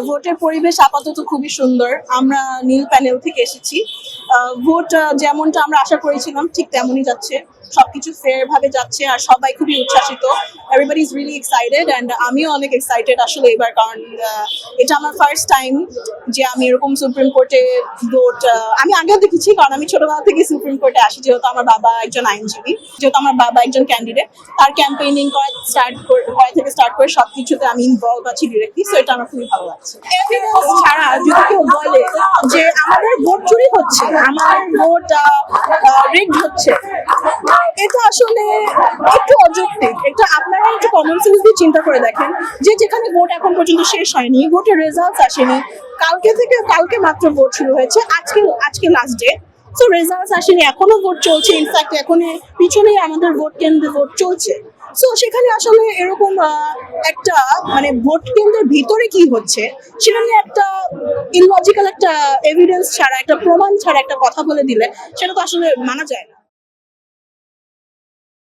ভোটের পরিবেশ আপাতত খুবই সুন্দর। আমরা নীল প্যানেল থেকে এসেছি। ভোট যেমনটা আমরা আশা করেছিলাম ঠিক তেমনই যাচ্ছে, সবকিছু ফেয়ার ভাবে যাচ্ছে আর সবাই খুবই উচ্ছ্বাসিত। Everybody is really excited and আমিও অনেক এক্সাইটেড আসলে এবার, কারণ এটা আমার ফার্স্ট টাইম যে আমি এরকম সুপ্রিম কোর্টে ভোট। আমি আগেও দেখেছি, কারণ আমি ছোটবেলা থেকে সুপ্রিম কোর্টে আসি, যেহেতু আমার বাবা একজন আইনজীবী, যেহেতু আমার বাবা একজন ক্যান্ডিডেট। তার ক্যাম্পেইনিং করা থেকে স্টার্ট করে সবকিছুতে আমি ইনভলভ আছি ডিরেক্টলি, সো এটা আমার খুবই ভালো লাগছে। এভিডেন্স ছাড়া যদি কেউ বলে যে আমাদের ভোট চুরি হচ্ছে, আমার ভোট রিগড হচ্ছে, এটা আসলে একটু অযৌক্তিক। এটা আপনারা একটু কমন সেন্স দিয়ে চিন্তা করে দেখেন যে যেখানে ভোট এখন পর্যন্ত শেষ হয়নি, ভোটের রেজাল্ট আসেনি, কালকে মাত্র ভোট শুরু হয়েছে, আজকে লাস্ট ডে, সো রেজাল্ট আসেনি, এখনো ভোট চলছে। ইনফ্যাক্ট এখন পিছনেই আমাদের ভোট কেন্দ্রে ভোট চলছে। সো সেখানে আসলে এরকম একটা মানে ভোট কেন্দ্রের ভিতরে কি হচ্ছে সেটা নিয়ে একটা ইললজিক্যাল একটা এভিডেন্স ছাড়া, একটা প্রমাণ ছাড়া একটা কথা বলে দিলে সেটা তো আসলে মানা যায় না।